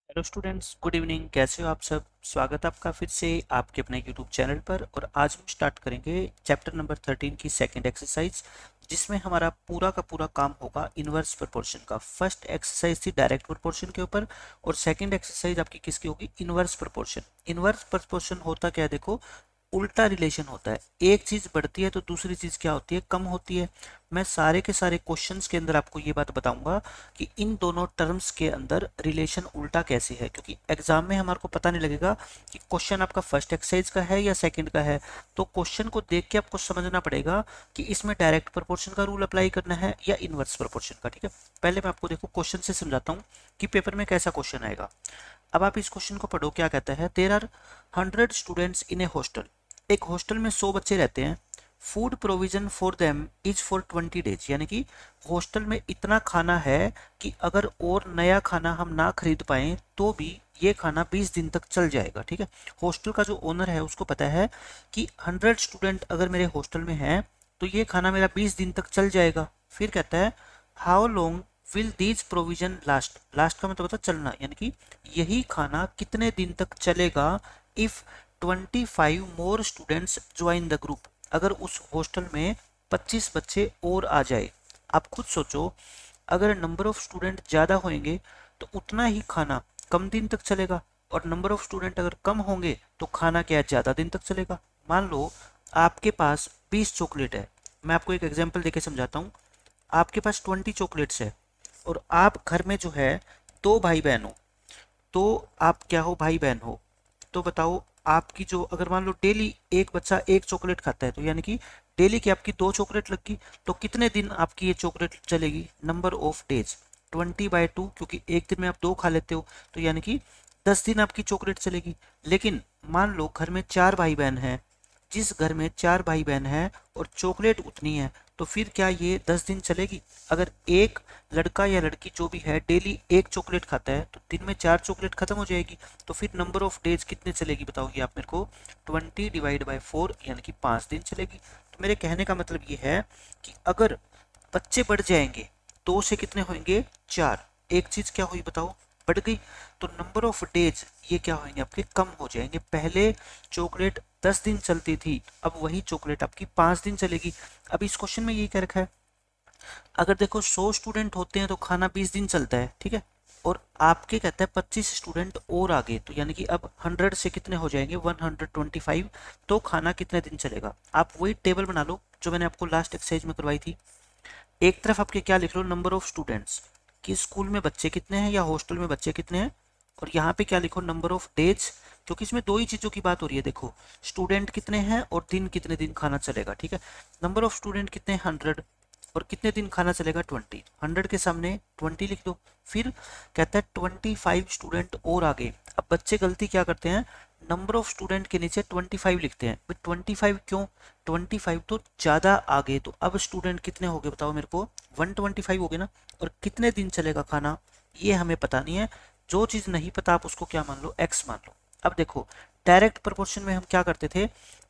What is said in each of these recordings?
Hello students, good evening. कैसे हो आप सब? स्वागत है आपका फिर से आपके अपने यूट्यूब चैनल पर। और आज हम स्टार्ट करेंगे चैप्टर नंबर 13 की सेकंड एक्सरसाइज, जिसमें हमारा पूरा का पूरा काम होगा इनवर्स प्रोपोर्शन का। फर्स्ट एक्सरसाइज थी डायरेक्ट प्रोपोर्शन के ऊपर, और सेकंड एक्सरसाइज आपकी किसकी होगी? Inverse proportion. इनवर्स प्रोपोर्शन होता क्या है? देखो, उल्टा रिलेशन होता है। एक चीज बढ़ती है तो दूसरी चीज क्या होती है? कम होती है। मैं सारे के सारे क्वेश्चंस के अंदर आपको ये बात बताऊंगा कि इन दोनों टर्म्स के अंदर रिलेशन उल्टा कैसे है, क्योंकि एग्जाम में हमारे को पता नहीं लगेगा कि क्वेश्चन आपका फर्स्ट एक्सरसाइज का है या सेकंड का है। तो क्वेश्चन को देख के आपको समझना पड़ेगा कि इसमें डायरेक्ट प्रोपोर्शन का रूल अप्लाई करना है या इनवर्स प्रोपोर्शन का। ठीक है, पहले मैं आपको देखो क्वेश्चन से समझाता हूँ कि पेपर में कैसा क्वेश्चन आएगा। अब आप इस क्वेश्चन को पढ़ो, क्या कहता है? There are 100 students in a hostel. एक हॉस्टल में 100 बच्चे रहते हैं। Food provision for them is for 20 days, यानी कि हॉस्टल में इतना खाना है कि अगर और नया खाना हम ना खरीद पाए तो भी ये खाना 20 दिन तक चल जाएगा। ठीक है, हॉस्टल का जो ओनर है उसको पता है कि 100 स्टूडेंट अगर मेरे हॉस्टल में है तो ये खाना मेरा 20 दिन तक चल जाएगा। फिर कहता है how long will these provision last. Last का मतलब होता है चलना, यानी कि यही खाना कितने दिन तक चलेगा if 25 more students join the group. अगर उस हॉस्टल में 25 बच्चे और आ जाए। आप खुद सोचो, अगर नंबर ऑफ स्टूडेंट ज़्यादा होंगे तो उतना ही खाना कम दिन तक चलेगा, और नंबर ऑफ स्टूडेंट अगर कम होंगे तो खाना क्या ज़्यादा दिन तक चलेगा। मान लो आपके पास 20 चॉकलेट है। मैं आपको एक एग्जांपल देके समझाता हूँ। आपके पास 20 चॉकलेट्स है और आप घर में जो है 2 भाई बहन हो। तो आप क्या हो? भाई बहन हो। तो बताओ, आपकी जो अगर मान लो डेली एक बच्चा एक चॉकलेट खाता है तो यानी कि डेली की आपकी 2 चॉकलेट लगी, तो कितने दिन आपकी ये चॉकलेट चलेगी? नंबर ऑफ डेज 20/2, क्योंकि एक दिन में आप 2 खा लेते हो, तो यानी कि 10 दिन आपकी चॉकलेट चलेगी। लेकिन मान लो घर में 4 भाई बहन हैं। जिस घर में 4 भाई बहन हैं और चॉकलेट उतनी है, तो फिर क्या ये 10 दिन चलेगी? अगर एक लड़का या लड़की जो भी है डेली एक चॉकलेट खाता है तो दिन में 4 चॉकलेट खत्म हो जाएगी। तो फिर नंबर ऑफ डेज कितने चलेगी बताओगे आप मेरे को? 20/4 यानी कि 5 दिन चलेगी। तो मेरे कहने का मतलब ये है कि अगर बच्चे बढ़ जाएंगे, 2 से कितने होंगे? 4। एक चीज क्या हुई बताओ? बढ़ गई। तो नंबर ऑफ डेज ये क्या होंगे? आपके कम हो जाएंगे। पहले चॉकलेट 10 दिन चलती थी, अब वही चॉकलेट आपकी 5 दिन चलेगी। अब इस क्वेश्चन में यही कह रखा है, अगर देखो 100 स्टूडेंट होते हैं तो खाना 20 दिन चलता है। ठीक है, और आपके कहता है 25 स्टूडेंट और आगे, तो यानी कि अब 100 से कितने हो जाएंगे? 125। तो खाना कितने दिन चलेगा? आप वही टेबल बना लो जो मैंने आपको लास्ट एक्सरसाइज में करवाई थी। एक तरफ आपके क्या लिख लो? नंबर ऑफ स्टूडेंट्स, कि स्कूल में बच्चे कितने हैं या हॉस्टल में बच्चे कितने हैं। और यहाँ पे क्या लिखो? नंबर ऑफ डेज, क्योंकि इसमें दो ही चीजों की बात हो रही है। देखो, स्टूडेंट कितने हैं और दिन कितने दिन खाना चलेगा। ठीक है, नंबर ऑफ स्टूडेंट कितने? 100। और कितने दिन खाना चलेगा? 20। 100 के सामने 20 लिख दो। फिर कहता है 25 स्टूडेंट और आगे। अब बच्चे गलती क्या करते हैं? नंबर ऑफ स्टूडेंट के नीचे 25 लिखते हैं। 25 क्यों? 25 तो ज्यादा आगे। तो अब स्टूडेंट कितने हो गए बताओ मेरे को? 125 हो गए ना। और कितने दिन चलेगा खाना, ये हमें पता नहीं है। जो चीज नहीं पता आप उसको क्या मान लो? एक्स मान लो। अब देखो, डायरेक्ट प्रोपोर्शन में हम क्या करते थे?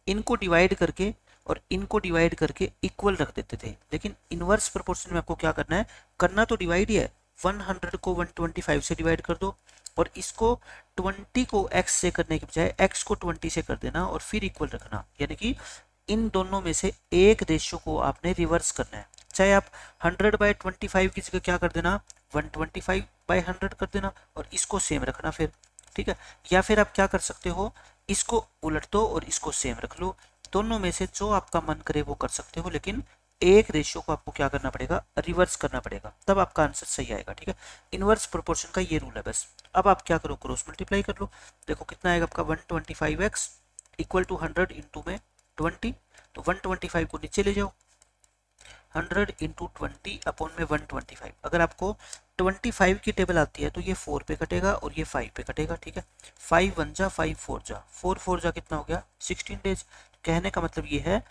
इनको डिवाइड करके और इनको डिवाइड करके इक्वल रख देते थे। लेकिन इनवर्स प्रोपोर्शन में आपको क्या करना है? करना तो डिवाइड ही है। 100 को 125 से डिवाइड कर दो, और इसको 20 को x से करने के बजाय x को 20 से कर देना और फिर इक्वल रखना। यानी कि इन दोनों में से एक रेशियो को आपने रिवर्स करना है। चाहे आप 100/25 की जगह क्या कर देना? 125/100 कर देना और इसको सेम रखना फिर। ठीक है, या फिर आप क्या कर सकते हो? इसको उलट दो और इसको सेम रख लो। दोनों में से जो आपका मन करे वो कर सकते हो, लेकिन एक रेशियो को आपको क्या करना पड़ेगा? रिवर्स करना पड़ेगा, तब आपका आंसर सही आएगा। ठीक है, इनवर्स प्रोपोर्शन का ये रूल है बस। अब आप क्या करो? क्रॉस मल्टीप्लाई कर लो। देखो कितना आएगा आपका? 125x इक्वल टू 100 इंटू में 20। तो 125 को नीचे ले जाओ, 100 इंटू 20 अपॉन में 125। अगर आपको 25 की टेबल आती है तो ये 4 पे कटेगा और ये 5 पे कटेगा। ठीक है, 5 1 जा 5 4 जा 4 4 जा कितना हो गया? 16 डेज। कहने का मतलब ये है,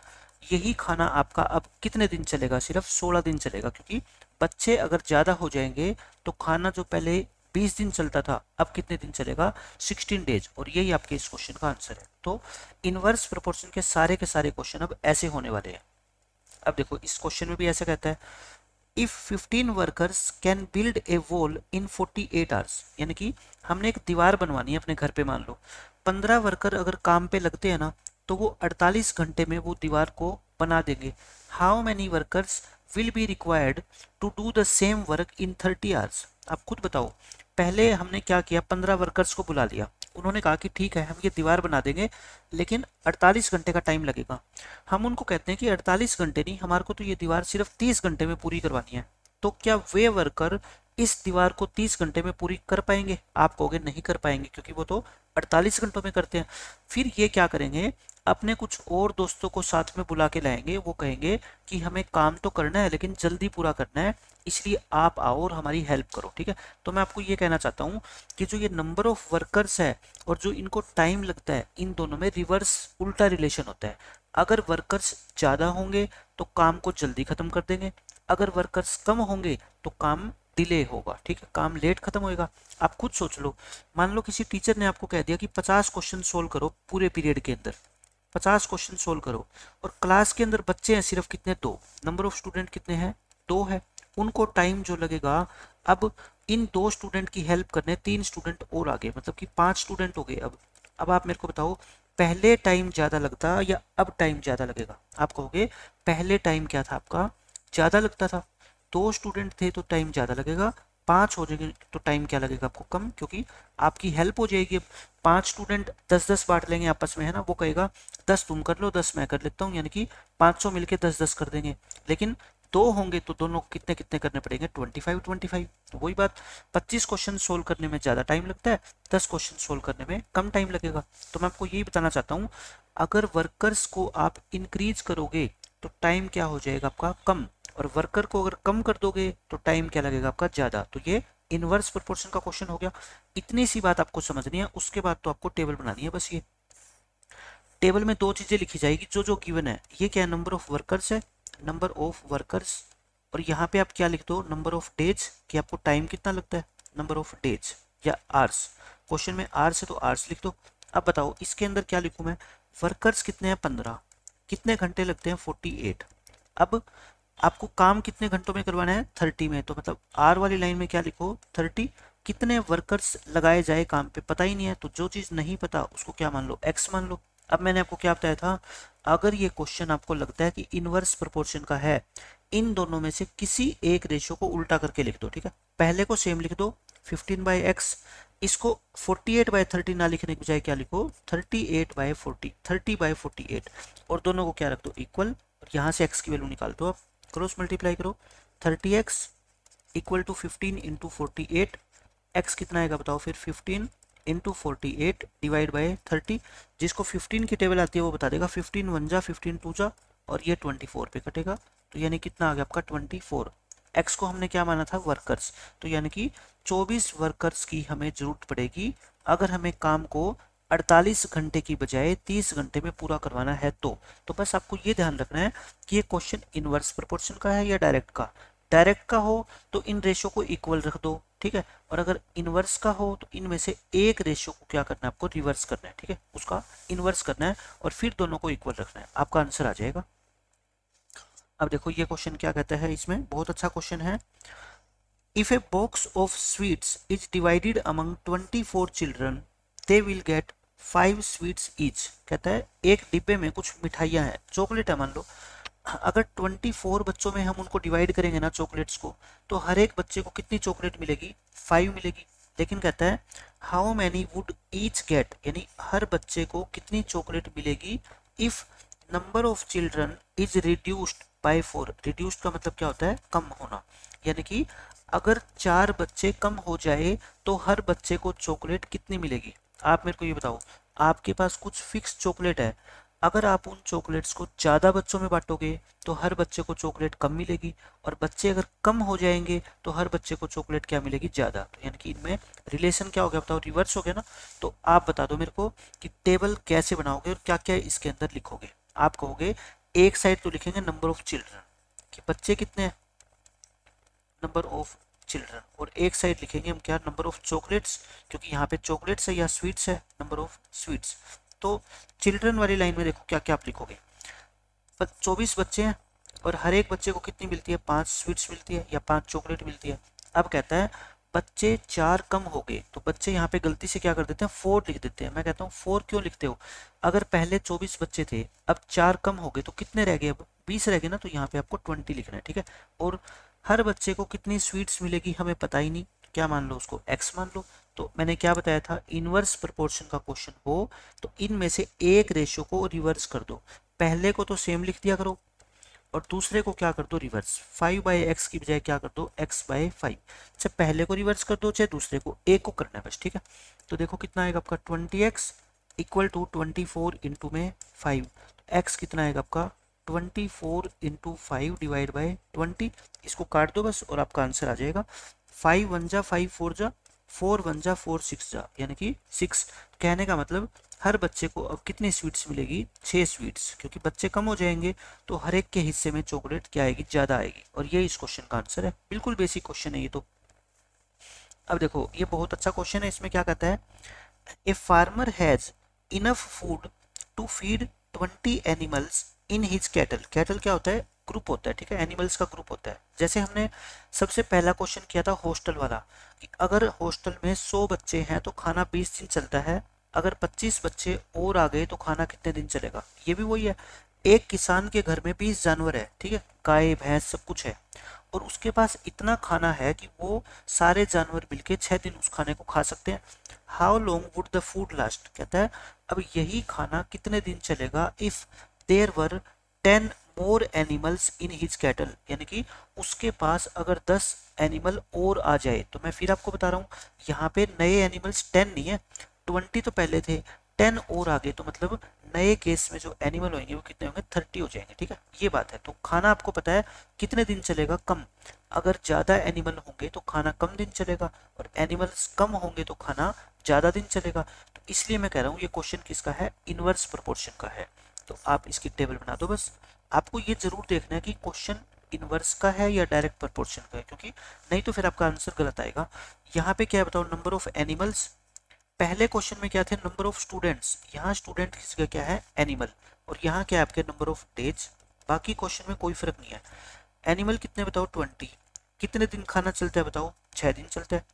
यही खाना आपका अब कितने दिन चलेगा? सिर्फ 16 दिन चलेगा, क्योंकि बच्चे अगर ज्यादा हो जाएंगे तो खाना जो पहले 20 दिन चलता था अब कितने दिन चलेगा? 16 डेज। और यही आपके इस क्वेश्चन का आंसर है। तो इनवर्स प्रोपोर्शन के सारे क्वेश्चन अब ऐसे होने वाले हैं। अब देखो, इस क्वेश्चन में भी ऐसा कहता है if 15 workers can build a wall in 48 hours, यानी कि हमने एक दीवार बनवानी है अपने घर पे, मान लो 15 वर्कर अगर काम पे लगते हैं ना तो वो 48 घंटे में वो दीवार को बना देंगे। How many workers will be required to do the same work in 30 hours. आप खुद बताओ, पहले हमने क्या किया, 15 वर्कर्स को बुला लिया, उन्होंने कहा कि ठीक है हम ये दीवार बना देंगे लेकिन 48 घंटे का टाइम लगेगा। हम उनको कहते हैं कि 48 घंटे नहीं, हमारे को तो ये दीवार सिर्फ 30 घंटे में पूरी करवानी है। तो क्या वे वर्कर इस दीवार को 30 घंटे में पूरी कर पाएंगे? आप कहोगे नहीं कर पाएंगे, क्योंकि वो तो 48 घंटों में करते हैं। फिर ये क्या करेंगे, अपने कुछ और दोस्तों को साथ में बुला के लाएंगे, वो कहेंगे कि हमें काम तो करना है लेकिन जल्दी पूरा करना है, इसलिए आप आओ और हमारी हेल्प करो। ठीक है, तो मैं आपको ये कहना चाहता हूँ कि जो ये नंबर ऑफ वर्कर्स है और जो इनको टाइम लगता है, इन दोनों में रिवर्स उल्टा रिलेशन होता है। अगर वर्कर्स ज़्यादा होंगे तो काम को जल्दी खत्म कर देंगे, अगर वर्कर्स कम होंगे तो काम डिले होगा। ठीक है, काम लेट खत्म होएगा। आप खुद सोच लो, मान लो किसी टीचर ने आपको कह दिया कि 50 क्वेश्चन सोल्व करो पूरे पीरियड के अंदर, 50 क्वेश्चन सोल्व करो, और क्लास के अंदर बच्चे हैं सिर्फ कितने, 2, नंबर ऑफ स्टूडेंट कितने हैं, 2 है। उनको टाइम जो लगेगा, अब इन 2 स्टूडेंट की हेल्प करने 3 स्टूडेंट और आगे, मतलब कि 5 स्टूडेंट हो गए। अब आप मेरे को बताओ, पहले टाइम ज़्यादा लगता या अब टाइम ज़्यादा लगेगा? आप कहोगे पहले टाइम क्या था आपका, ज़्यादा लगता था, 2 स्टूडेंट थे तो टाइम ज़्यादा लगेगा, 5 हो जाएंगे तो टाइम क्या लगेगा आपको, कम, क्योंकि आपकी हेल्प हो जाएगी। अब 5 स्टूडेंट 10-10 बांट लेंगे आपस में, है ना, वो कहेगा 10 तुम कर लो 10 मैं कर लेता हूँ, यानी कि 500 मिलके 10-10 कर देंगे। लेकिन 2 होंगे तो दोनों कितने कितने करने पड़ेंगे, 25-25। तो वही बात, 25 क्वेश्चन सोल्व करने में ज़्यादा टाइम लगता है, 10 क्वेश्चन सोल्व करने में कम टाइम लगेगा। तो मैं आपको यही बताना चाहता हूँ, अगर वर्कर्स को आप इंक्रीज करोगे तो टाइम क्या हो जाएगा आपका, कम, और वर्कर को अगर कम कर दोगे तो टाइम क्या लगेगा आपका, ज़्यादा। तो ये इनवर्स प्रोपोर्शन का क्वेश्चन हो गया। इतनी सी बात आपको समझनी है, उसके बाद तो आपको टेबल बनानी है बस। ये टेबल में 2 चीज़ें लिखी जाएगी जो जो गिवन है। ये क्या है, नंबर ऑफ वर्कर्स है, नंबर ऑफ वर्कर्स, और यहाँ पे आप क्या लिख दो, नंबर ऑफ डेज, कि आपको टाइम कितना लगता है, नंबर ऑफ डेज या आवर्स। क्वेश्चन में आवर्स है तो आवर्स लिख दो। अब बताओ इसके अंदर क्या लिखूँ मैं, वर्कर्स कितने हैं 15, कितने घंटे लगते हैं 48। अब आपको काम कितने घंटों में करवाना है 30 में, तो मतलब आर वाली लाइन में क्या लिखो 30। कितने वर्कर्स लगाए जाए काम पे पता ही नहीं है, तो जो चीज़ नहीं पता उसको क्या मान लो, एक्स मान लो। अब मैंने आपको क्या बताया था, अगर ये क्वेश्चन आपको लगता है कि इनवर्स प्रोपोर्शन का है, इन दोनों में से किसी एक रेशियो को उल्टा करके लिख दो। ठीक है, पहले को सेम लिख दो 15/x, इसको 48/30 ना लिखने के बजाय क्या लिखो 38/40, 30/48, और दोनों को क्या रख दो इक्वल, और यहाँ से x की वैल्यू निकाल दो, आप क्रॉस मल्टीप्लाई करो, 30x equal to 15 into 48, x कितना आएगा बताओ फिर, 15 इंटू 48 डिवाइड बाई 30, जिसको 15 की टेबल आती है वो बता देगा, 15 1 जा 15 2 जा, और ये 24 पे कटेगा, तो यानी कितना आ गया आपका 24। x को हमने क्या माना था, वर्कर्स, तो यानी कि 24 वर्कर्स की हमें जरूरत पड़ेगी अगर हमें काम को 48 घंटे की बजाय 30 घंटे में पूरा करवाना है। तो बस आपको ये ध्यान रखना है कि ये क्वेश्चन इनवर्स प्रोपोर्शन का है या डायरेक्ट का। डायरेक्ट का हो तो इन रेशियो को इक्वल रख दो, ठीक है, और अगर इनवर्स का हो तो इनमें से एक रेशियो को क्या करना है आपको, रिवर्स करना है, ठीक है, उसका इनवर्स करना है और फिर दोनों को इक्वल रखना है, आपका आंसर आ जाएगा। अब देखो ये क्वेश्चन क्या कहता है, इसमें बहुत अच्छा क्वेश्चन है। If a box of sweets is divided among 24 children they will get 5 sweets each. कहता है एक डिब्बे में कुछ मिठाइयाँ हैं, चॉकलेट है मान लो, अगर 24 बच्चों में हम उनको डिवाइड करेंगे ना चॉकलेट्स को, तो हर एक बच्चे को कितनी चॉकलेट मिलेगी, 5 मिलेगी। लेकिन कहता है how many would each get, यानी हर बच्चे को कितनी चॉकलेट मिलेगी if number of children is reduced by 4। Reduced का मतलब क्या होता है, कम होना, यानी कि अगर 4 बच्चे कम हो जाए तो हर बच्चे को चॉकलेट कितनी मिलेगी। आप मेरे को ये बताओ, आपके पास कुछ फिक्स चॉकलेट है, अगर आप उन चॉकलेट्स को ज़्यादा बच्चों में बांटोगे तो हर बच्चे को चॉकलेट कम मिलेगी, और बच्चे अगर कम हो जाएंगे तो हर बच्चे को चॉकलेट क्या मिलेगी, ज़्यादा। तो यानी कि इनमें रिलेशन क्या हो गया बताओ, रिवर्स हो गया ना। तो आप बता दो मेरे को कि टेबल कैसे बनाओगे और क्या क्या इसके अंदर लिखोगे। आप कहोगे एक साइड तो लिखेंगे नंबर ऑफ चिल्ड्रन, कि बच्चे कितने हैं, नंबर ऑफ चिल्ड्रन, और एक साइड लिखेंगे हम क्या, नंबर ऑफ चॉकलेट्स, क्योंकि यहाँ पे चॉकलेट्स है या स्वीट्स है, नंबर ऑफ स्वीट्स। तो चिल्ड्रन वाली लाइन में देखो क्या क्या आप लिखोगे, 24 बच्चे हैं, और हर एक बच्चे को कितनी मिलती है, 5 स्वीट्स मिलती है या 5 चॉकलेट मिलती है। अब कहता है बच्चे 4 कम हो गए, तो बच्चे यहाँ पे गलती से क्या कर देते हैं, 4 लिख देते हैं। मैं कहता हूँ 4 क्यों लिखते हो, अगर पहले 24 बच्चे थे, अब 4 कम हो गए तो कितने रह गए, अब 20 रह गए ना, तो यहाँ पे आपको 20 लिखना है, ठीक है। और हर बच्चे को कितनी स्वीट्स मिलेगी हमें पता ही नहीं, क्या मान लो, उसको x मान लो। तो मैंने क्या बताया था, इनवर्स प्रोपोर्शन का क्वेश्चन हो तो इनमें से एक रेशियो को रिवर्स कर दो, पहले को तो सेम लिख दिया करो और दूसरे को क्या कर दो, रिवर्स। 5/x की बजाय क्या कर दो, x/5। चाहे पहले को रिवर्स कर दो चाहे दूसरे को, एक को करना है बस, ठीक है। तो देखो कितना आएगा आपका 20x इक्वल टू 24 इंटू में 5, x कितना आएगा आपका 24 इंटू 5 डिवाइड बाई 20। इसको काट दो बस और आपका आंसर आ जाएगा। 5 1 जा 5 4 जा 4 1 जा 4 6 जा, यानी कि 6। कहने का मतलब हर बच्चे को अब कितनी स्वीट्स मिलेगी, 6 स्वीट्स, क्योंकि बच्चे कम हो जाएंगे तो हर एक के हिस्से में चॉकलेट क्या आएगी, ज़्यादा आएगी। और ये इस क्वेश्चन का आंसर है, बिल्कुल बेसिक क्वेश्चन है ये तो। अब देखो ये बहुत अच्छा क्वेश्चन है, इसमें क्या कहता है, a farmer has enough food to feed 20 animals in his cattle. Cattle क्या होता है, ग्रुप होता है, ठीक है, एनिमल्स का ग्रुप होता है। जैसे हमने सबसे पहला क्वेश्चन किया था हॉस्टल वाला, कि अगर हॉस्टल में 100 बच्चे हैं तो खाना 20 दिन चलता है, अगर 25 बच्चे और आ गए तो खाना कितने दिन चलेगा। ये भी वही है, एक किसान के घर में 20 जानवर है, ठीक है, गाय भैंस सब कुछ है, और उसके पास इतना खाना है कि वो सारे जानवर मिलके 6 दिन उस खाने को खा सकते हैं। How long would the food last, कहता है अब यही खाना कितने दिन चलेगा if there were 10 more animals in his cattle, यानी कि उसके पास अगर 10 एनिमल और आ जाए। तो मैं फिर आपको बता रहा हूँ, यहाँ पे नए एनिमल्स 10 नहीं है, 20 तो पहले थे, 10 और आगे, तो मतलब नए केस में जो एनिमल होंगे वो कितने होंगे, 30 हो जाएंगे, ठीक है, ये बात है। तो खाना आपको पता है कितने दिन चलेगा, कम। अगर ज़्यादा एनिमल होंगे तो खाना कम दिन चलेगा, और एनिमल्स कम होंगे तो खाना ज़्यादा दिन चलेगा। तो इसलिए मैं कह रहा हूँ ये क्वेश्चन किसका है, इनवर्स प्रोपोर्शन का है। तो आप इसकी टेबल बना दो बस। आपको ये जरूर देखना है कि क्वेश्चन इनवर्स का है या डायरेक्ट प्रोपोर्शन का है, क्योंकि नहीं तो फिर आपका आंसर गलत आएगा। यहाँ पे क्या है बताओ, नंबर ऑफ एनिमल्स, पहले क्वेश्चन में क्या थे, नंबर ऑफ स्टूडेंट्स, यहाँ स्टूडेंट किसका क्या है, एनिमल, और यहाँ क्या है आपके नंबर ऑफ डेज। बाकी क्वेश्चन में कोई फर्क नहीं है। एनिमल कितने बताओ, 20, कितने दिन खाना चलता है बताओ, 6 दिन चलता है।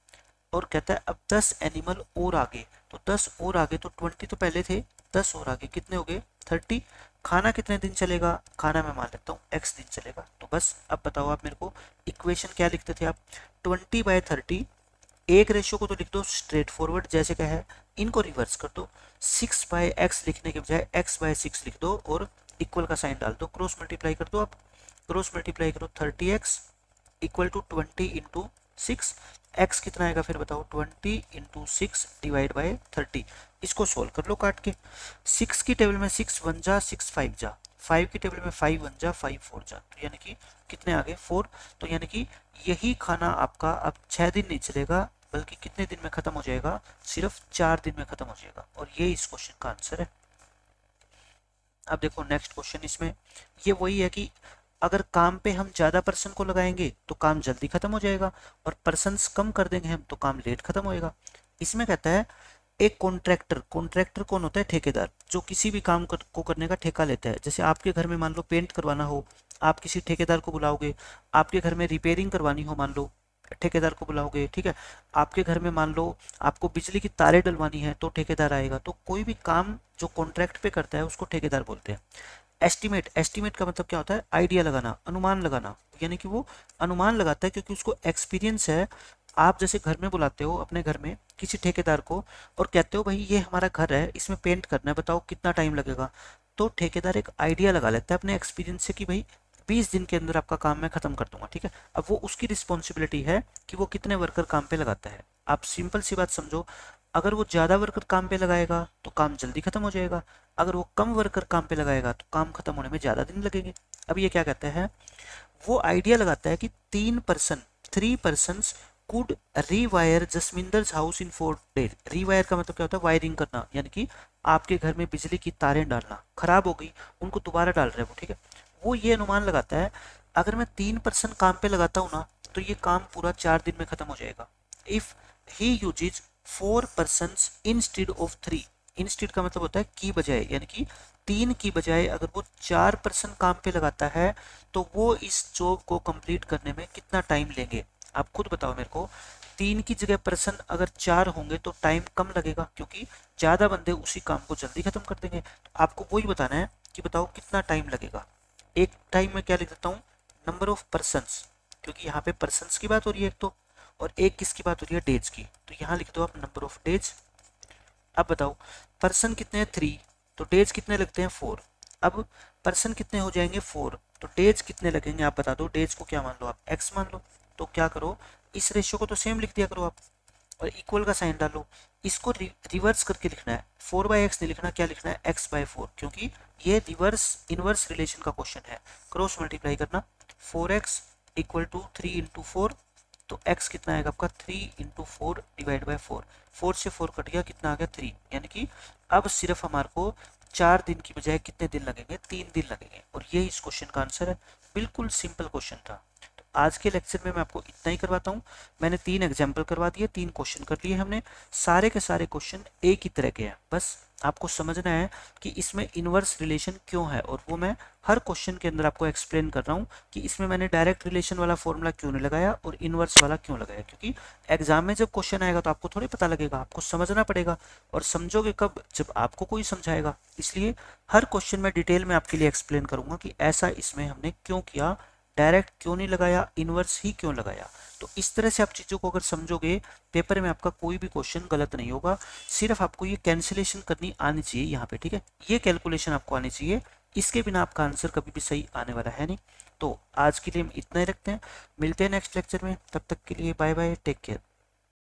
और कहता है अब 10 एनिमल और आगे, तो 10 और आगे, तो 20 तो पहले थे, 10 और आगे कितने हो गए, 30। खाना कितने दिन चलेगा, खाना मैं मान लेता हूँ x दिन चलेगा। तो बस अब बताओ आप मेरे को, इक्वेशन क्या लिखते थे आप, 20/30, एक रेशियो को तो लिख दो स्ट्रेट फॉरवर्ड जैसे क्या है, इनको रिवर्स कर दो, 6/x लिखने के बजाय x/6 लिख दो और इक्वल का साइन डाल दो, क्रॉस मल्टीप्लाई कर दो। आप क्रॉस मल्टीप्लाई करो, 30x equal to 20 into 6, x कितना आएगा फिर बताओ, 20 इंटू 6 डिवाइड बाई 30। इसको सोल्व कर लो काट के, 6 की टेबल में 6 1 जा 6 5 जा, 5 की टेबल में 5 1 जा 5 4 जा, तो यानी कि कितने आ गए, 4। तो यानी कि यही खाना आपका अब 6 दिन नहीं चलेगा, बल्कि कितने दिन में खत्म हो जाएगा, सिर्फ 4 दिन में खत्म हो जाएगा। और ये इस क्वेश्चन का आंसर है। अब देखो नेक्स्ट क्वेश्चन, इसमें ये वही है कि अगर काम पे हम ज़्यादा पर्सन को लगाएंगे तो काम जल्दी खत्म हो जाएगा, और पर्सन्स कम कर देंगे हम तो काम लेट खत्म होएगा। इसमें कहता है एक कॉन्ट्रैक्टर, कॉन्ट्रैक्टर कौन होता है, ठेकेदार, जो किसी भी काम को करने का ठेका लेता है। जैसे आपके घर में मान लो पेंट करवाना हो, आप किसी ठेकेदार को बुलाओगे, आपके घर में रिपेयरिंग करवानी हो मान लो, ठेकेदार को बुलाओगे, ठीक है। आपके घर में मान लो आपको बिजली की तारें डलवानी है तो ठेकेदार आएगा। तो कोई भी काम जो कॉन्ट्रैक्ट पे करता है उसको ठेकेदार बोलते हैं। एस्टिमेट, एस्टिमेट का मतलब क्या होता है, आइडिया लगाना, अनुमान लगाना, यानी कि वो अनुमान लगाता है क्योंकि उसको एक्सपीरियंस है। आप जैसे घर में बुलाते हो अपने घर में किसी ठेकेदार को और कहते हो भाई ये हमारा घर है, इसमें पेंट करना है, बताओ कितना टाइम लगेगा। तो ठेकेदार एक आइडिया लगा लेता है अपने एक्सपीरियंस से कि भाई 20 दिन के अंदर आपका काम मैं खत्म कर दूंगा, ठीक है। अब वो उसकी रिस्पॉन्सिबिलिटी है कि वो कितने वर्कर काम पे लगाता है। आप सिंपल सी बात समझो, अगर वो ज़्यादा वर्कर काम पे लगाएगा तो काम जल्दी खत्म हो जाएगा, अगर वो कम वर्कर काम पे लगाएगा तो काम खत्म होने में ज़्यादा दिन लगेंगे। अब ये क्या कहता है, वो आइडिया लगाता है कि 3 persons could rewire Jasminder's house in 4 days. Rewire का मतलब क्या होता है, वायरिंग करना, यानी कि आपके घर में बिजली की तारें डालना, खराब हो गई उनको दोबारा डाल रहे हैं वो, ठीक है। वो ये अनुमान लगाता है अगर मैं 3% काम पे लगाता हूँ ना तो ये काम पूरा 4 दिन में खत्म हो जाएगा। If he uses 4 persons instead of 3, instead का मतलब होता है की बजाय, यानी कि 3 की बजाय अगर वो 4 काम पे लगाता है तो वो इस जॉब को कंप्लीट करने में कितना टाइम लेंगे। आप खुद बताओ मेरे को, 3 की जगह पर्सन अगर 4 होंगे तो टाइम कम लगेगा, क्योंकि ज़्यादा बंदे उसी काम को जल्दी खत्म कर देंगे। तो आपको वही बताना है कि बताओ कितना टाइम लगेगा। एक टाइम में क्या लिख देता हूँ, नंबर ऑफ पर्सन्स, क्योंकि यहाँ पे पर्सन्स की बात हो रही है एक तो, और एक किसकी बात हो रही है, डेज की। तो यहाँ लिख दो आप नंबर ऑफ डेज। अब बताओ पर्सन कितने हैं 3, तो डेज कितने लगते हैं 4। अब पर्सन कितने हो जाएंगे 4, तो डेज कितने लगेंगे आप बता दो। डेज को क्या मान लो आप, x मान लो। तो क्या करो, इस रेशियो को तो सेम लिख दिया करो आप, और इक्वल का साइन डालो। इसको रिवर्स करके लिखना है, 4/x नहीं लिखना, क्या लिखना है, x/4, क्योंकि ये रिवर्स इनवर्स रिलेशन का क्वेश्चन है। क्रॉस मल्टीप्लाई करना, 4x इक्वल टू 3 इंटू 4, तो x कितना आएगा आपका 3 इंटू 4 डिवाइड बाई 4। 4 से 4 कट गया, कितना आ गया 3, यानी कि अब सिर्फ हमारे को 4 दिन की बजाय कितने दिन लगेंगे, 3 दिन लगेंगे। और ये इस क्वेश्चन का आंसर है। बिल्कुल सिंपल क्वेश्चन था। तो आज के लेक्चर में मैं आपको इतना ही करवाता हूँ। मैंने 3 एग्जाम्पल करवा दिए, 3 क्वेश्चन कर लिए हमने। सारे के सारे क्वेश्चन एक ही तरह के हैं, बस आपको समझना है कि इसमें इनवर्स रिलेशन क्यों है, और वो मैं हर क्वेश्चन के अंदर आपको एक्सप्लेन कर रहा हूँ कि इसमें मैंने डायरेक्ट रिलेशन वाला फॉर्मूला क्यों नहीं लगाया और इनवर्स वाला क्यों लगाया। क्योंकि एग्जाम में जब क्वेश्चन आएगा तो आपको थोड़ी पता लगेगा, आपको समझना पड़ेगा। और समझोगे कब, जब आपको कोई समझाएगा। इसलिए हर क्वेश्चन में डिटेल में आपके लिए एक्सप्लेन करूंगा कि ऐसा इसमें हमने क्यों किया, डायरेक्ट क्यों नहीं लगाया, इनवर्स ही क्यों लगाया। तो इस तरह से आप चीज़ों को अगर समझोगे, पेपर में आपका कोई भी क्वेश्चन गलत नहीं होगा। सिर्फ आपको ये कैंसिलेशन करनी आनी चाहिए यहाँ पे, ठीक है, ये कैलकुलेशन आपको आनी चाहिए। इसके बिना आपका आंसर कभी भी सही आने वाला है नहीं। तो आज के लिए हम इतना ही रखते हैं, मिलते हैं नेक्स्ट लेक्चर में। तब तक के लिए बाय बाय, टेक केयर।